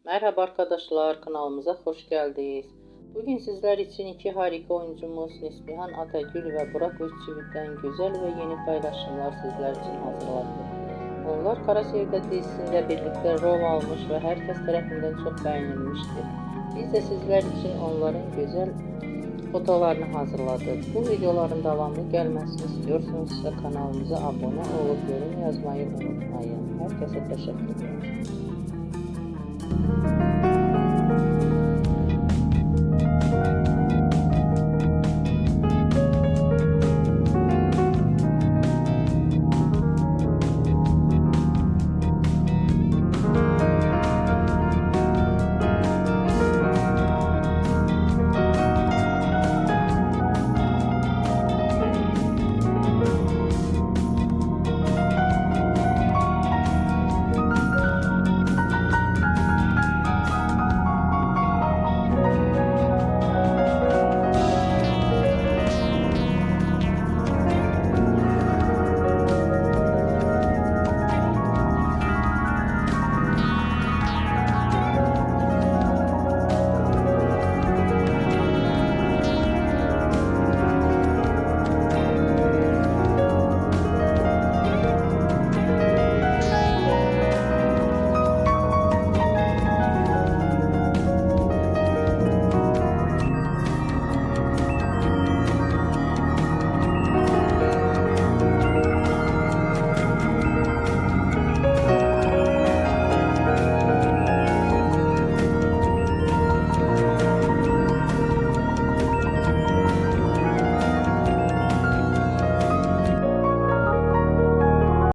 Merhaba arkadaşlar, kanalımıza hoş geldiniz. Bugün sizler için iki harika oyuncumuz Neslihan Atagül ve Burak Özçivit'ten güzel ve yeni paylaşımlar sizler için hazırladık. Onlar Kara Sevda dizisinde birlikte rol almış ve herkes tarafından çok beğenilmişti. Biz de sizler için onların güzel fotolarını hazırladık. Bu videoların devamlı gelmesini istiyorsanız ise kanalımıza abone olup yorum yazmayı unutmayın. Herkese teşekkür ederim.